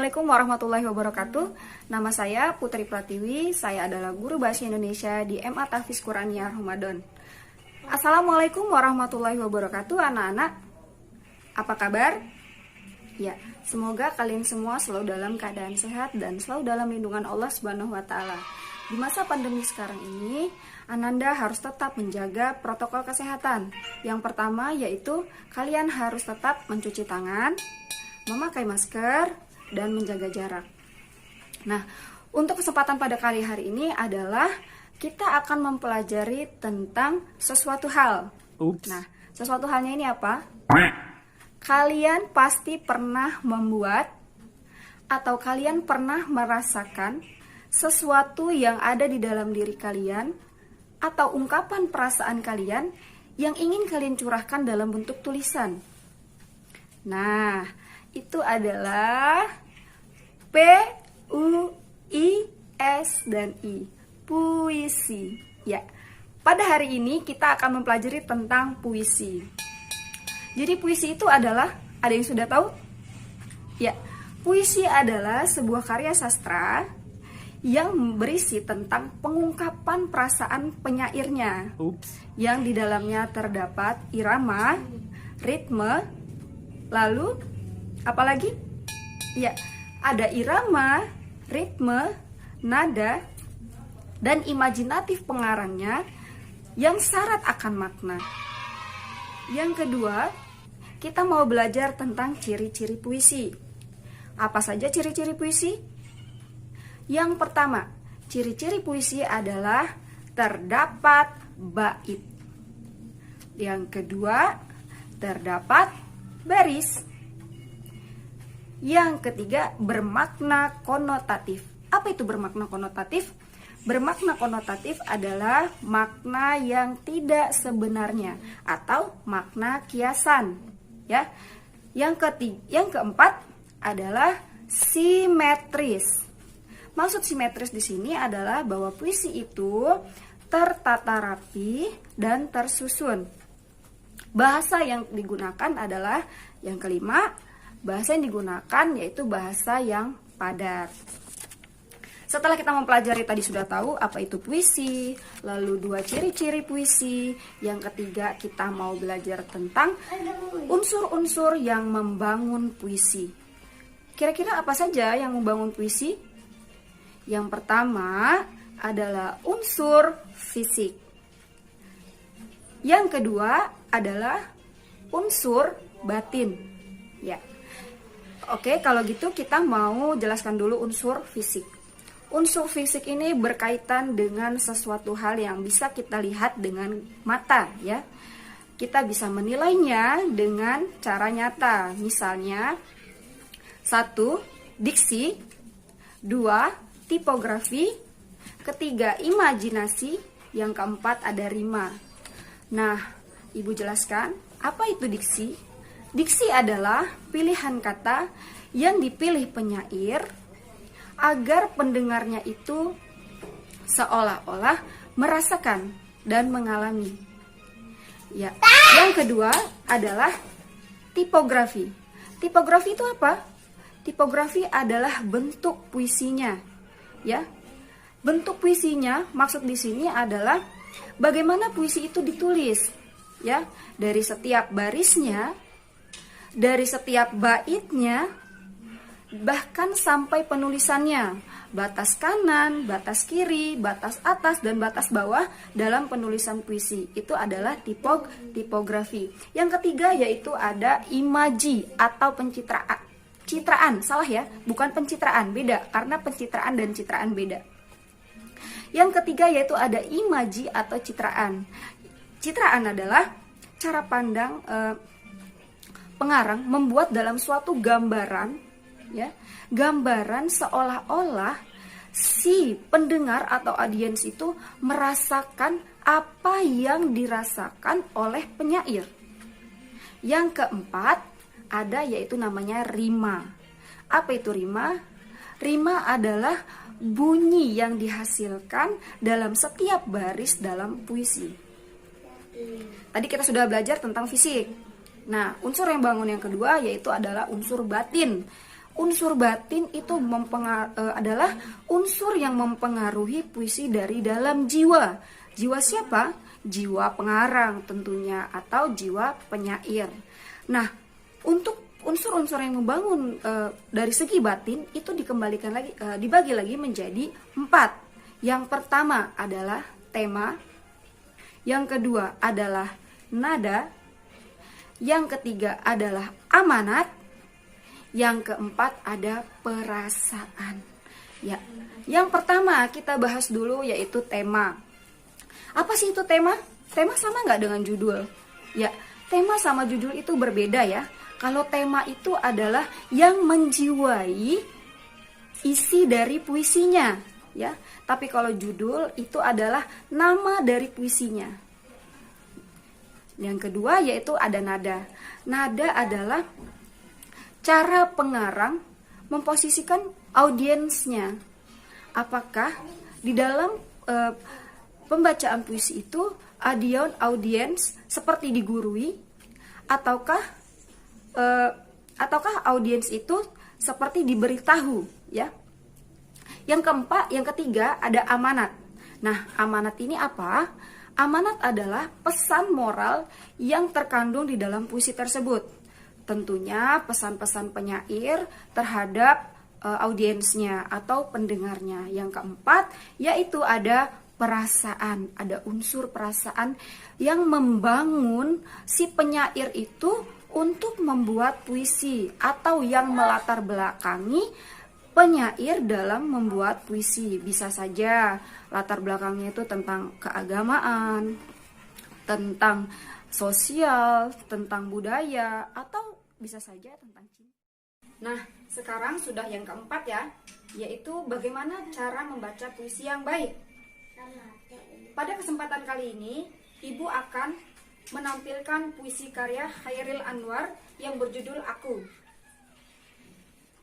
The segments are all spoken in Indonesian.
Assalamualaikum warahmatullahi wabarakatuh. Nama saya Putri Pratiwi. Saya adalah guru bahasa Indonesia di MA Tahfiz Qur'aniyah Ramadan. Assalamualaikum warahmatullahi wabarakatuh, anak-anak. Apa kabar? Ya, semoga kalian semua selalu dalam keadaan sehat dan selalu dalam lindungan Allah Subhanahu wa taala. Di masa pandemi sekarang ini, Ananda harus tetap menjaga protokol kesehatan. Yang pertama yaitu kalian harus tetap mencuci tangan, memakai masker, dan menjaga jarak. Nah, untuk kesempatan pada kali hari ini adalah kita akan mempelajari tentang sesuatu hal. Nah, sesuatu halnya ini apa? Kalian pasti pernah membuat atau kalian pernah merasakan sesuatu yang ada di dalam diri kalian atau ungkapan perasaan kalian yang ingin kalian curahkan dalam bentuk tulisan. Nah, itu adalah P, U, I, S, dan I. Puisi. Ya, pada hari ini kita akan mempelajari tentang puisi. Jadi puisi itu adalah, ada yang sudah tahu? Ya, puisi adalah sebuah karya sastra yang berisi tentang pengungkapan perasaan penyairnya. Yang di dalamnya terdapat irama, ritme, lalu apalagi? Ya, ada irama, ritme, nada, dan imajinatif pengarangnya yang syarat akan makna. Yang kedua, kita mau belajar tentang ciri-ciri puisi. Apa saja ciri-ciri puisi? Yang pertama, ciri-ciri puisi adalah terdapat bait. Yang kedua, terdapat baris. Yang ketiga, bermakna konotatif. Apa itu bermakna konotatif? Bermakna konotatif adalah makna yang tidak sebenarnya atau makna kiasan, ya. Yang keempat adalah simetris. Maksud simetris di sini adalah bahwa puisi itu tertata rapi dan tersusun. Bahasa yang digunakan adalah yang kelima, bahasa yang digunakan yaitu bahasa yang padat. Setelah kita mempelajari tadi sudah tahu apa itu puisi, lalu dua ciri-ciri puisi, yang ketiga kita mau belajar tentang unsur-unsur yang membangun puisi. Kira-kira apa saja yang membangun puisi? Yang pertama adalah unsur fisik. Yang kedua adalah unsur batin. Ya. Oke, kalau gitu kita mau jelaskan dulu unsur fisik. Unsur fisik ini berkaitan dengan sesuatu hal yang bisa kita lihat dengan mata, ya. Kita bisa menilainya dengan cara nyata. Misalnya, 1. Diksi, 2. Tipografi, ketiga imajinasi, yang keempat ada rima. Nah, Ibu jelaskan, apa itu diksi? Diksi adalah pilihan kata yang dipilih penyair agar pendengarnya itu seolah-olah merasakan dan mengalami. Ya. Yang kedua adalah tipografi. Tipografi itu apa? Tipografi adalah bentuk puisinya. Ya. Bentuk puisinya maksud di sini adalah bagaimana puisi itu ditulis. Ya, dari setiap barisnya, dari setiap baitnya, bahkan sampai penulisannya, batas kanan, batas kiri, batas atas, dan batas bawah dalam penulisan puisi. Itu adalah tipografi. Yang ketiga yaitu ada imaji atau citraan, salah ya, bukan pencitraan, beda, karena pencitraan dan citraan beda. Yang ketiga yaitu ada imaji atau citraan. Citraan adalah cara pandang pengarang membuat dalam suatu gambaran, ya, gambaran seolah-olah si pendengar atau audiens itu merasakan apa yang dirasakan oleh penyair. Yang keempat ada yaitu namanya rima. Apa itu rima? Rima adalah bunyi yang dihasilkan dalam setiap baris dalam puisi. Tadi kita sudah belajar tentang fisik. Nah, unsur yang bangun yang kedua yaitu adalah unsur batin. Unsur batin itu adalah unsur yang mempengaruhi puisi dari dalam jiwa. Jiwa siapa? Jiwa pengarang tentunya, atau jiwa penyair. Nah, untuk unsur-unsur yang membangun dari segi batin itu dikembalikan lagi, dibagi lagi menjadi 4. Yang pertama adalah tema, yang kedua adalah nada, yang ketiga adalah amanat, yang keempat ada perasaan. Ya, yang pertama kita bahas dulu yaitu tema. Apa sih itu tema? Tema sama nggak dengan judul? Ya, tema sama judul itu berbeda ya. Kalau tema itu adalah yang menjiwai isi dari puisinya, ya. Tapi kalau judul itu adalah nama dari puisinya. Yang kedua yaitu ada nada. Nada adalah cara pengarang memposisikan audiensnya. Apakah di dalam pembacaan puisi itu audiens seperti digurui, ataukah audiens itu seperti diberitahu, ya. Yang ketiga ada amanat. Nah, amanat ini apa? Amanat adalah pesan moral yang terkandung di dalam puisi tersebut. Tentunya pesan-pesan penyair terhadap audiensnya atau pendengarnya. Yang keempat yaitu ada perasaan, ada unsur perasaan yang membangun si penyair itu untuk membuat puisi, atau yang melatar belakangi penyair dalam membuat puisi. Bisa saja latar belakangnya itu tentang keagamaan, tentang sosial, tentang budaya, atau bisa saja tentang cinta. Nah, sekarang sudah yang keempat ya, yaitu bagaimana cara membaca puisi yang baik. Pada kesempatan kali ini, Ibu akan menampilkan puisi karya Chairil Anwar yang berjudul Aku.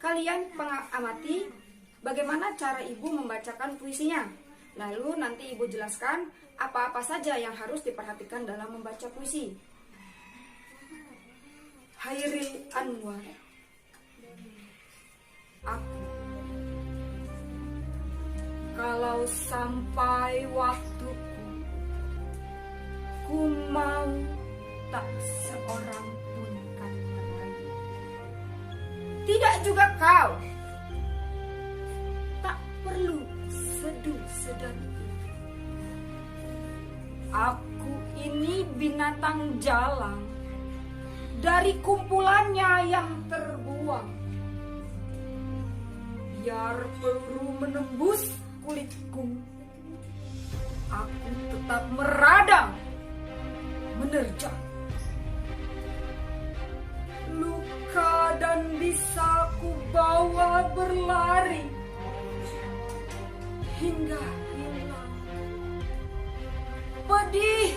Kalian pengamati bagaimana cara Ibu membacakan puisinya. Lalu nanti Ibu jelaskan apa-apa saja yang harus diperhatikan dalam membaca puisi. Chairil Anwar. Aku. Kalau sampai waktuku, ku mau tak seorang pun kan terlagi. Tidak juga kau. Tak perlu seduh sedari itu. Aku ini binatang jalang dari kumpulannya yang terbuang. Biar peluru menembus kulitku, aku tetap meradang, menerjang. Luka dan bisa ku bawa berlari hingga hilang. Pedih,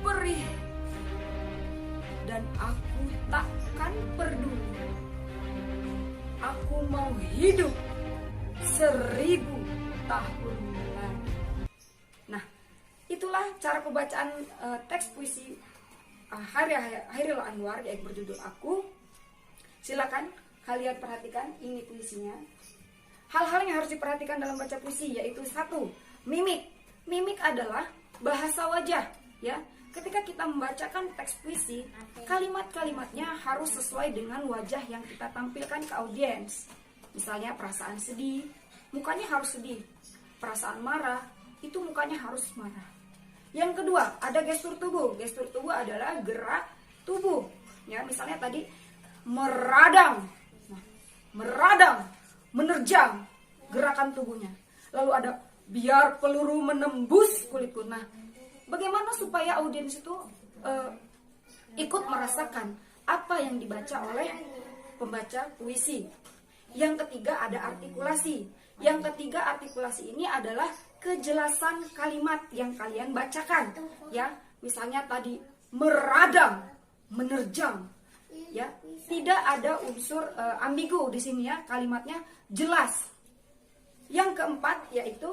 perih, dan aku takkan peduli. Aku mau hidup 1000 tahun lagi. Nah, itulah cara pembacaan teks puisi Chairil Anwar yang berjudul Aku. Silakan kalian perhatikan ini puisinya. Hal-hal yang harus diperhatikan dalam baca puisi yaitu 1, mimik. Mimik adalah bahasa wajah, ya. Ketika kita membacakan teks puisi, kalimat-kalimatnya harus sesuai dengan wajah yang kita tampilkan ke audiens. Misalnya perasaan sedih, mukanya harus sedih. Perasaan marah, itu mukanya harus marah. Yang kedua, ada gestur tubuh. Gestur tubuh adalah gerak tubuh. Ya, misalnya tadi meradang. Nah, meradang, menerjang gerakan tubuhnya. Lalu ada biar peluru menembus kulitku. Nah, bagaimana supaya audiens itu ikut merasakan apa yang dibaca oleh pembaca puisi. Yang ketiga ada artikulasi. Yang ketiga artikulasi ini adalah kejelasan kalimat yang kalian bacakan, ya. Misalnya tadi meradang, menerjang, ya. Tidak ada unsur ambigu di sini ya, kalimatnya jelas. Yang keempat yaitu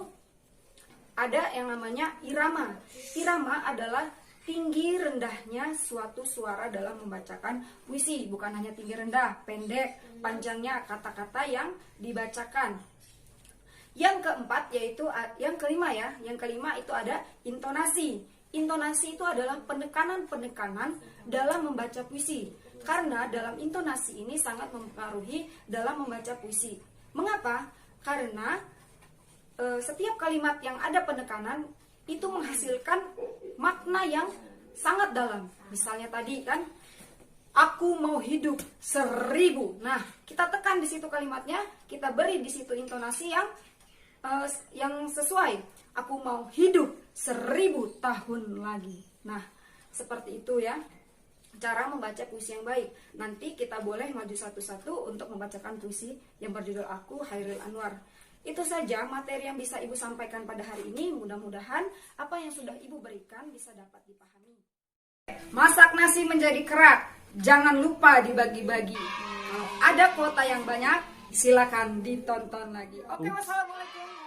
ada yang namanya irama. Irama adalah tinggi rendahnya suatu suara dalam membacakan puisi. Bukan hanya tinggi rendah, pendek, panjangnya kata-kata yang dibacakan. Yang keempat yaitu yang kelima ya. Yang kelima itu ada intonasi. Intonasi itu adalah penekanan-penekanan dalam membaca puisi. Karena dalam intonasi ini sangat mempengaruhi dalam membaca puisi. Mengapa? Karena setiap kalimat yang ada penekanan itu menghasilkan makna yang sangat dalam. Misalnya tadi kan, aku mau hidup 1000. Nah, kita tekan di situ kalimatnya, kita beri di situ intonasi yang sesuai. Aku mau hidup 1000 tahun lagi. Nah, seperti itu ya cara membaca puisi yang baik. Nanti kita boleh maju satu-satu untuk membacakan puisi yang berjudul Aku Hairil Anwar. Itu saja materi yang bisa Ibu sampaikan pada hari ini. Mudah-mudahan apa yang sudah Ibu berikan bisa dapat dipahami. Masak nasi menjadi kerak, jangan lupa dibagi-bagi. Kalau ada kuota yang banyak, silakan ditonton lagi. Oke, wassalamualaikum.